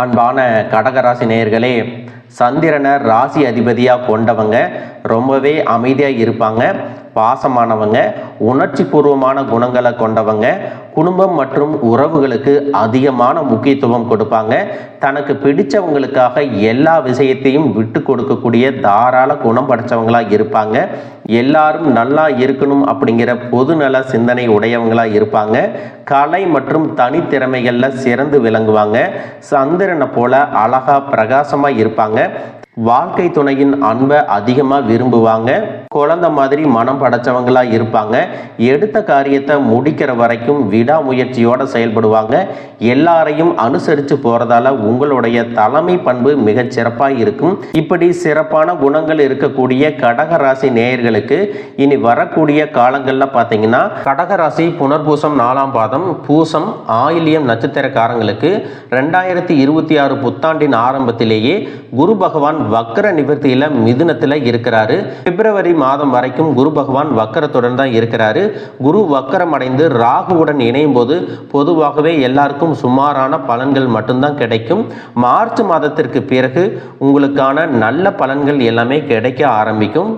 அன்பான கடகராசி நேயர்களே, சந்திரனை ராசி அதிபதியாக கொண்டவங்க ரொம்பவே அமைதியாக இருப்பாங்க. பாசமானவங்க, உணர்ச்சி பூர்வமான குணங்களை கொண்டவங்க, குடும்பம் மற்றும் உறவுகளுக்கு அதிகமான முக்கியத்துவம் கொடுப்பாங்க. தனக்கு பிடிச்சவங்களுக்காக எல்லா விஷயத்தையும் விட்டு கொடுக்கக்கூடிய தாராள குணம் படைச்சவங்களாக இருப்பாங்க. எல்லாரும் நல்லா இருக்கணும் அப்படிங்கிற பொதுநல சிந்தனை உடையவங்களாக இருப்பாங்க. கலை மற்றும் தனித்திறமைகளில் சிறந்து விளங்குவாங்க. சந்திரனை போல அழகா பிரகாசமாக இருப்பாங்க. வாழ்க்கை துணையின் அன்பை அதிகமாக விரும்புவாங்க. குழந்தை மாதிரி மனம் படைச்சவங்களா இருப்பாங்க. எடுத்த காரியத்தை முடிக்கிற வரைக்கும் விடாமுயற்சியோட செயல்படுவாங்க. எல்லாரையும் அனுசரித்து போறதால உங்களுடைய தலைமை பண்பு மிகச் சிறப்பாக இருக்கும். இப்படி சிறப்பான குணங்கள் இருக்கக்கூடிய கடகராசி நேயர்களுக்கு இனி வரக்கூடிய காலங்களில் பார்த்தீங்கன்னா, கடகராசி புனர்பூசம் 4ஆம் பாதம், பூசம், ஆயில்யம் நட்சத்திரக்காரங்களுக்கு 2026 புத்தாண்டின் ஆரம்பத்திலேயே குரு பகவான் வக்கர நிவர்த்தியில மிதுனத்தில் இருக்கிறாரு. பிப்ரவரி மாதம் வரைக்கும் குரு பகவான் வக்கரத்துடன் தான் இருக்கிறாரு. குரு வக்கரம் அடைந்து ராகுவுடன் இணையும் போது பொதுவாகவே எல்லாருக்கும் சுமாரான பலன்கள் மட்டும்தான் கிடைக்கும். மார்ச் மாதத்திற்கு பிறகு உங்களுக்கான நல்ல பலன்கள் எல்லாமே கிடைக்க ஆரம்பிக்கும்.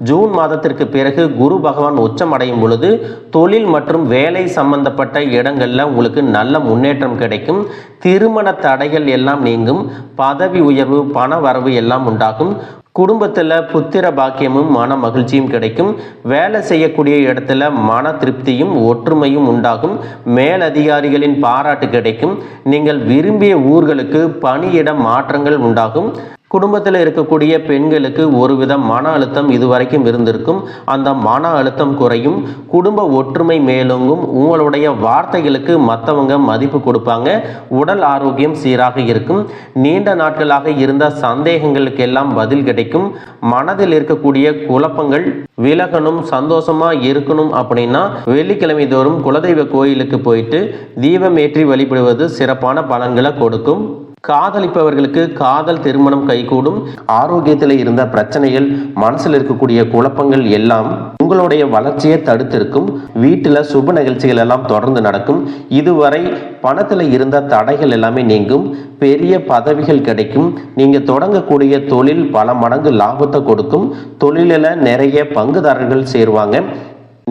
ஜூன் மாதத்திற்கு பிறகு குரு பகவான் உச்சம் அடையும் பொழுது தொழில் மற்றும் வேலை சம்பந்தப்பட்ட இடங்கள்ல உங்களுக்கு நல்ல முன்னேற்றம் கிடைக்கும். திருமண தடைகள் எல்லாம் நீங்கும். பதவி உயர்வு, பண வரவு எல்லாம் உண்டாகும். குடும்பத்தில் புத்திர பாக்கியமும் மன மகிழ்ச்சியும் கிடைக்கும். வேலை செய்யக்கூடிய இடத்துல மன திருப்தியும் ஒற்றுமையும் உண்டாகும். மேலதிகாரிகளின் பாராட்டு கிடைக்கும். நீங்கள் விரும்பிய ஊர்களுக்கு பணியிட மாற்றங்கள் உண்டாகும். குடும்பத்தில் இருக்கக்கூடிய பெண்களுக்கு ஒருவித மன அழுத்தம் இதுவரைக்கும் இருந்திருக்கும். அந்த மன அழுத்தம் குறையும். குடும்ப ஒற்றுமை மேலோங்கும். உங்களுடைய வார்த்தைகளுக்கு மற்றவங்க மதிப்பு கொடுப்பாங்க. உடல் ஆரோக்கியம் சீராக இருக்கும். நீண்ட நாட்களாக இருந்த சந்தேகங்களுக்கெல்லாம் பதில் கிடைக்கும். மனதில் இருக்கக்கூடிய குழப்பங்கள் விலகணும். சந்தோஷமா இருக்கணும் அப்படின்னா வெள்ளிக்கிழமை தோறும் குலதெய்வ கோயிலுக்கு போயிட்டு தீபம் ஏற்றி வழிபடுவது சிறப்பான பலன்களை கொடுக்கும். காதலிப்பவர்களுக்கு காதல் திருமணம் கைகூடும். ஆரோக்கியத்தில் இருந்த பிரச்சனைகள், மனசில் இருக்கக்கூடிய குழப்பங்கள் எல்லாம் உங்களுடைய வளர்ச்சியை தடுத்திருக்கும். வீட்டில் சுப நிகழ்ச்சிகள் எல்லாம் தொடர்ந்து நடக்கும். இதுவரை பணத்தில் இருந்த தடைகள் எல்லாமே நீங்கும். பெரிய பதவிகள் கிடைக்கும். நீங்க தொடங்கக்கூடிய தொழில் பல மடங்கு லாபத்தை கொடுக்கும். தொழிலில் நிறைய பங்குதாரர்கள் சேருவாங்க.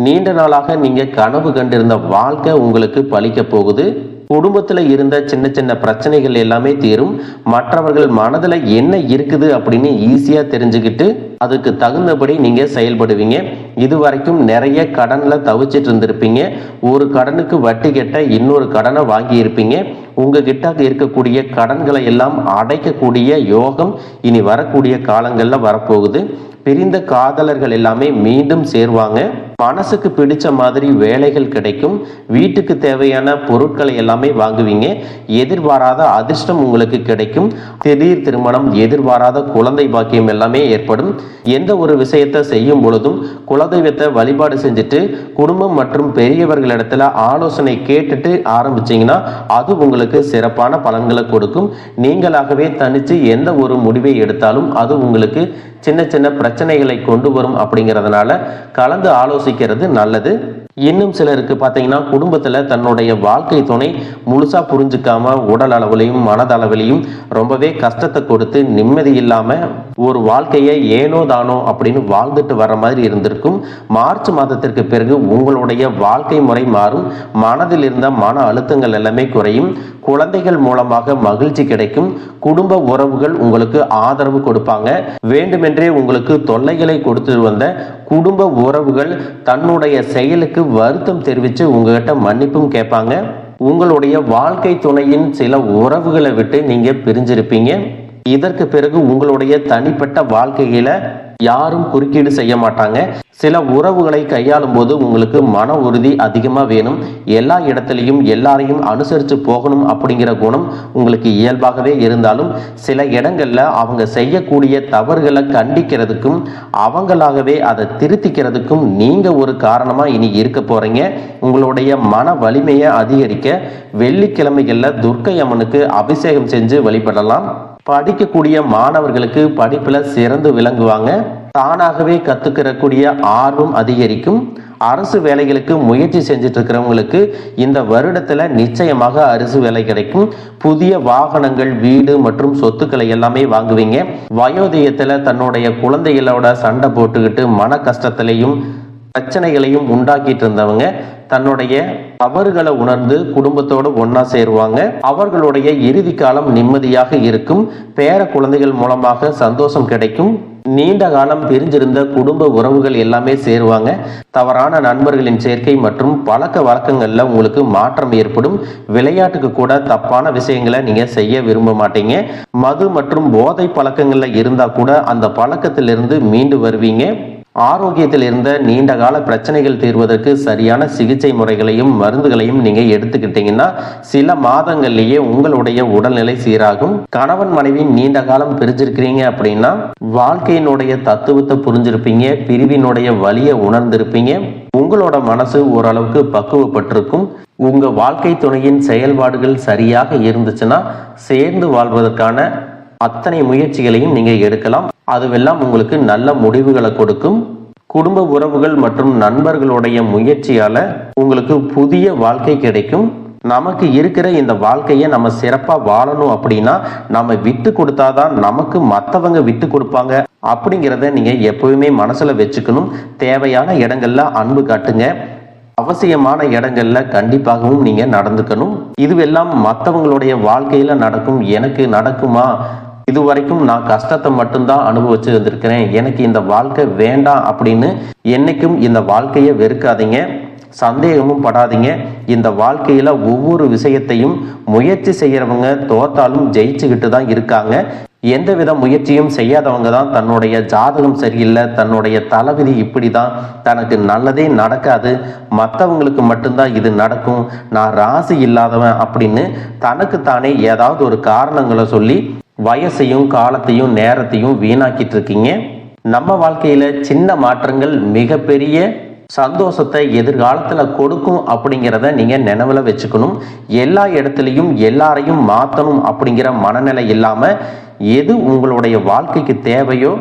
நீண்ட நாளாக நீங்க கனவு கண்டிருந்த வாழ்க்கை உங்களுக்கு பலிக்க போகுது. குடும்பத்தில் இருந்த சின்ன சின்ன பிரச்சனைகள் எல்லாமே தீரும். மற்றவர்கள் மனதில் என்ன இருக்குது அப்படின்னு ஈஸியாக தெரிஞ்சுக்கிட்டு அதுக்கு தகுந்தபடி நீங்க செயல்படுவீங்க. இதுவரைக்கும் நிறைய கடன்ல தவிச்சிட்டு இருந்திருப்பீங்க. ஒரு கடனுக்கு வட்டி கட்ட இன்னொரு கடனை வாங்கி இருப்பீங்க. உங்ககிட்ட இருக்கக்கூடிய கடன்களை எல்லாம் அடைக்கக்கூடிய யோகம் இனி வரக்கூடிய காலங்கள்ல வரப்போகுது. பிரிந்த காதலர்கள் எல்லாமே மீண்டும் சேருவாங்க. மனசுக்கு பிடிச்ச மாதிரி வேலைகள் கிடைக்கும். வீட்டுக்கு தேவையான பொருட்களை எல்லாமே வாங்குவீங்க. எதிர்பாராத அதிர்ஷ்டம் உங்களுக்கு கிடைக்கும். திடீர் திருமணம், எதிர்பாராத குழந்தை பாக்கியம் எல்லாமே ஏற்படும். எந்த ஒரு விஷயத்தை செய்யும் பொழுதும் குலதெய்வத்தை வழிபாடு செஞ்சுட்டு குடும்பம் மற்றும் பெரியவர்களிடத்துல ஆலோசனை கேட்டுட்டு ஆரம்பிச்சீங்கன்னா அது உங்களுக்கு சிறப்பான பலன்களை கொடுக்கும். நீங்களாகவே தனிச்சு எந்த ஒரு முடிவை எடுத்தாலும் அது உங்களுக்கு சின்ன சின்ன பிரச்சனைகளை கொண்டு வரும். அப்படிங்கிறதுனால கலந்து ஆலோசிக்கிறது நல்லது. இன்னும் சிலருக்கு பார்த்தீங்கன்னா, குடும்பத்தில் தன்னுடைய வாழ்க்கை துணை முழுசா புரிஞ்சுக்காம உடல் அளவிலையும் மனதளவிலையும் ரொம்பவே கஷ்டத்தை கொடுத்து நிம்மதி இல்லாம ஒரு வாழ்க்கையை ஏனோ தானோ அப்படின்னு வாழ்ந்துட்டு வர்ற மாதிரி இருந்திருக்கும். மார்ச் மாதத்திற்கு பிறகு உங்களுடைய வாழ்க்கை முறை மாறும். மனதில் இருந்த மன அழுத்தங்கள் எல்லாமே குறையும். குழந்தைகள் மூலமாக மகிழ்ச்சி கிடைக்கும். குடும்ப உறவுகள் உங்களுக்கு ஆதரவு கொடுப்பாங்க. வேண்டுமென்றே உங்களுக்கு தொல்லைகளை கொடுத்து வந்த குடும்ப உறவுகள் தன்னுடைய செயலுக்கு வருத்தம் தெரிவித்து உங்ககிட்ட மன்னிப்பும் கேட்பாங்க. உங்களுடைய வாழ்க்கை துணையின் சில உறவுகளை விட்டு நீங்க பிரிஞ்சிருப்பீங்க. இதற்கு பிறகு உங்களுடைய தனிப்பட்ட வாழ்க்கையில யாரும் குறுக்கீடு செய்ய மாட்டாங்க. சில உறவுகளை கையாளும் போது உங்களுக்கு மன உறுதி அதிகமாக வேணும். எல்லா இடத்துலையும் எல்லாரையும் அனுசரித்து போகணும் அப்படிங்கிற குணம் உங்களுக்கு இயல்பாகவே இருந்தாலும் சில இடங்கள்ல அவங்க செய்யக்கூடிய தவறுகளை கண்டிக்கிறதுக்கும் அவங்களாகவே அதை திருத்திக்கிறதுக்கும் நீங்க ஒரு காரணமா இனி இருக்க போறீங்க. உங்களுடைய மன வலிமையை அதிகரிக்க வெள்ளிக்கிழமைகள்ல துர்க்கை அம்மனுக்கு அபிஷேகம் செஞ்சு வழிபடலாம். படிக்கக்கூடிய மாணவர்களுக்கு படிப்புல சிறந்து விளங்குவாங்க. தானாகவே கத்துக்கிறக்கூடிய ஆர்வம் அதிகரிக்கும். அரசு வேலைகளுக்கு முயற்சி செஞ்சுட்டு இருக்கிறவங்களுக்கு இந்த வருடத்துல நிச்சயமாக அரசு வேலை கிடைக்கும். புதிய வாகனங்கள், வீடு மற்றும் சொத்துக்களை எல்லாமே வாங்குவீங்க. வயோதயத்துல தன்னுடைய குழந்தைகளோட சண்டை போட்டுக்கிட்டு மன கஷ்டத்திலையும் பிரச்சனைகளையும் உண்டாக்கிட்டு இருந்தவங்க தன்னுடைய தவறுகளை உணர்ந்து குடும்பத்தோடு ஒன்னா சேருவாங்க. அவர்களுடைய இறுதி காலம் நிம்மதியாக இருக்கும். பேர குழந்தைகள் மூலமாக சந்தோஷம் கிடைக்கும். நீண்ட காலம் பிரிஞ்சிருந்த குடும்ப உறவுகள் எல்லாமே சேருவாங்க. தவறான நண்பர்களின் சேர்க்கை மற்றும் பழக்க வழக்கங்கள்ல உங்களுக்கு மாற்றம் ஏற்படும். விளையாட்டுக்கு கூட தப்பான விஷயங்களை நீங்க செய்ய விரும்ப மாட்டீங்க. மது மற்றும் போதை பழக்கங்கள்ல இருந்தா கூட அந்த பழக்கத்திலிருந்து மீண்டு வருவீங்க. ஆரோக்கியத்தில் இருந்த நீண்ட கால பிரச்சனைகள் தீர்வதற்கு சரியான சிகிச்சை முறைகளையும் மருந்துகளையும் நீங்க எடுத்துக்கிட்டீங்கன்னா சில மாதங்கள்லயே உங்களுடைய உடல்நிலை சீராகும். கணவன் மனைவி நீண்ட காலம் பிரிஞ்சிருக்கிறீங்க அப்படின்னா வாழ்க்கையினுடைய தத்துவத்தை புரிஞ்சிருப்பீங்க. பிரிவினுடைய வலியை உணர்ந்திருப்பீங்க. உங்களோட மனசு ஓரளவுக்கு பக்குவப்பட்டிருக்கும். உங்க வாழ்க்கை துணையின் செயல்பாடுகள் சரியாக இருந்துச்சுன்னா சேர்ந்து வாழ்வதற்கான அத்தனை முயற்சிகளையும் நீங்க எடுக்கலாம். அதுவெல்லாம் உங்களுக்கு நல்ல முடிவுகளை கொடுக்கும். குடும்ப உறவுகள் மற்றும் நண்பர்களுடைய முயற்சியால உங்களுக்கு புதிய வாழ்க்கை கிடைக்கும். நமக்கு இருக்கிற இந்த வாழ்க்கையை நம்ம சிறப்பா வாழணும் அப்படின்னா நம்ம விட்டு கொடுத்தாதான் நமக்கு மற்றவங்க விட்டு கொடுப்பாங்க அப்படிங்கிறத நீங்க எப்பவுமே மனசுல வச்சுக்கணும். தேவையான இடங்கள்ல அன்பு காட்டுங்க. அவசியமான இடங்கள்ல கண்டிப்பாகவும் நீங்க நடந்துக்கணும். இதுவெல்லாம் மற்றவங்களுடைய வாழ்க்கையில நடக்கும். எனக்கு நடக்குமா? இதுவரைக்கும் நான் கஷ்டத்தை மட்டும்தான் அனுபவிச்சு வந்திருக்கிறேன், எனக்கு இந்த வாழ்க்கை வேண்டாம் அப்படின்னு என்னைக்கும் இந்த வாழ்க்கையை வெறுக்காதீங்க. சந்தேகமும் படாதீங்க. இந்த வாழ்க்கையில ஒவ்வொரு விஷயத்தையும் முயற்சி செய்யறவங்க தோத்தாலும் ஜெயிச்சுக்கிட்டு தான் இருக்காங்க. எந்தவித முயற்சியும் செய்யாதவங்க தான் தன்னுடைய ஜாதகம் சரியில்லை, தன்னுடைய தலைவிதி இப்படிதான், தனக்கு நல்லதே நடக்காது, மற்றவங்களுக்கு மட்டும்தான் இது நடக்கும், நான் ராசி இல்லாதவன் அப்படின்னு தனக்குத்தானே ஏதாவது ஒரு காரணங்களை சொல்லி வயசையும் காலத்தையும் நேரத்தையும் வீணாக்கிட்டு இருக்கீங்க. நம்ம வாழ்க்கையில சின்ன மாற்றங்கள் மிகப்பெரிய சந்தோஷத்தை எதிர்காலத்துல கொடுக்கும் அப்படிங்கிறத நீங்க நினைவுல வச்சுக்கணும். எல்லா இடத்துலையும் எல்லாரையும் மாற்றணும் அப்படிங்கிற மனநிலை இல்லாம எது உங்களுடைய வாழ்க்கைக்கு தேவையோ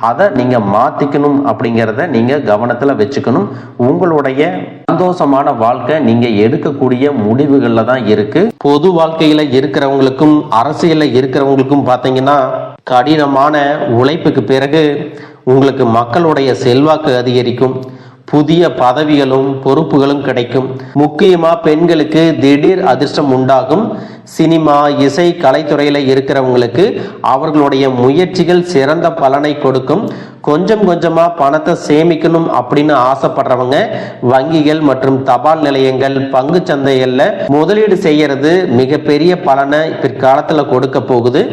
அதை நீங்க மாத்திக்கணும் அப்படிங்கிறத நீங்க கவனத்துல வச்சுக்கணும். உங்களுடைய சந்தோஷமான வாழ்க்கை நீங்க எடுக்கக்கூடிய முடிவுகள்ல தான் இருக்கு. பொது வாழ்க்கையில இருக்கிறவங்களுக்கும் அரசியல்ல இருக்கிறவங்களுக்கும் பாத்தீங்கன்னா கடினமான உழைப்புக்கு பிறகு உங்களுக்கு மக்களுடைய செல்வாக்கு அதிகரிக்கும். புதிய பதவிகளும் பொறுப்புகளும் கிடைக்கும். முக்கியமா பெண்களுக்கு திடீர் அதிர்ஷ்டம் உண்டாகும். சினிமா, இசை, கலைத்துறையில இருக்கிறவங்களுக்கு அவர்களுடைய முயற்சிகள் சிறந்த பலனை கொடுக்கும். கொஞ்சம் கொஞ்சமா பணத்தை சேமிக்கணும் அப்படின்னு ஆசைப்படுறவங்க வங்கிகள் மற்றும் தபால் நிலையங்கள், பங்கு சந்தைகள்ல முதலீடு செய்யறது மிகப்பெரிய பலனை பிற்காலத்துல கொடுக்க போகுது.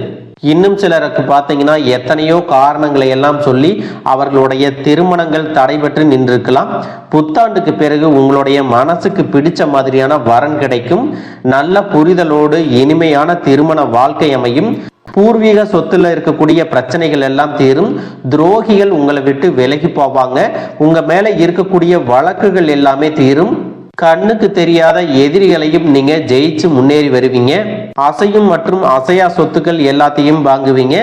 இன்னும் சிலருக்கு பார்த்தீங்கன்னா எத்தனையோ காரணங்களை எல்லாம் சொல்லி அவர்களுடைய திருமணங்கள் தடைபட்டு நின்றிருக்கலாம். புத்தாண்டுக்கு பிறகு உங்களுடைய மனசுக்கு பிடிச்ச மாதிரியான வரன் கிடைக்கும். நல்ல புரிதலோடு இனிமையான திருமண வாழ்க்கை அமையும். பூர்வீக சொத்துல இருக்கக்கூடிய பிரச்சனைகள் எல்லாம் தீரும். துரோகிகள் உங்களை விட்டு விலகி போவாங்க. உங்க மேல இருக்கக்கூடிய வழக்குகள் எல்லாமே தீரும். கண்ணுக்கு தெரியாத எதிரிகளையும் நீங்க ஜெயிச்சு முன்னேறி வருவீங்க. அசையும் மற்றும் அசையா சொத்துக்கள் எல்லாத்தையும் வாங்குவீங்க.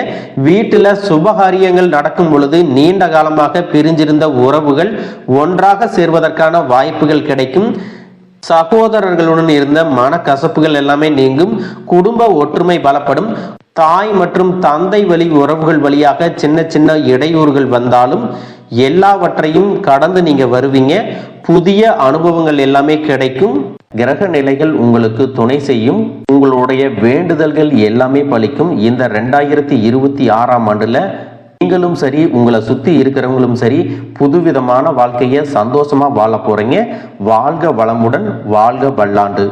வீட்டுல சுபகாரியங்கள் நடக்கும் பொழுது நீண்ட காலமாக பிரிஞ்சிருந்த உறவுகள் ஒன்றாக சேர்வதற்கான வாய்ப்புகள் கிடைக்கும். சகோதரர்களுடன் இருந்த மனக்கசப்புகள் எல்லாமே நீங்கும். குடும்ப ஒற்றுமை பலப்படும். தாய் மற்றும் தந்தை வழி உறவுகள் வழியாக சின்ன சின்ன இடையூறுகள் வந்தாலும் எல்லாவற்றையும் கடந்து நீங்க வருவீங்க. புதிய அனுபவங்கள் எல்லாமே கிடைக்கும். கிரக நிலைகள் உங்களுக்கு துணை செய்யும். உங்களுடைய வேண்டுதல்கள் எல்லாமே பலிக்கும். இந்த 2026ஆம் ஆண்டுல நீங்களும் சரி, உங்களை சுத்தி இருக்கிறவங்களும் சரி, புதுவிதமான வாழ்க்கையை சந்தோஷமா வாழ போறீங்க. வாழ்க வளமுடன், வாழ்க பல்லாண்டு.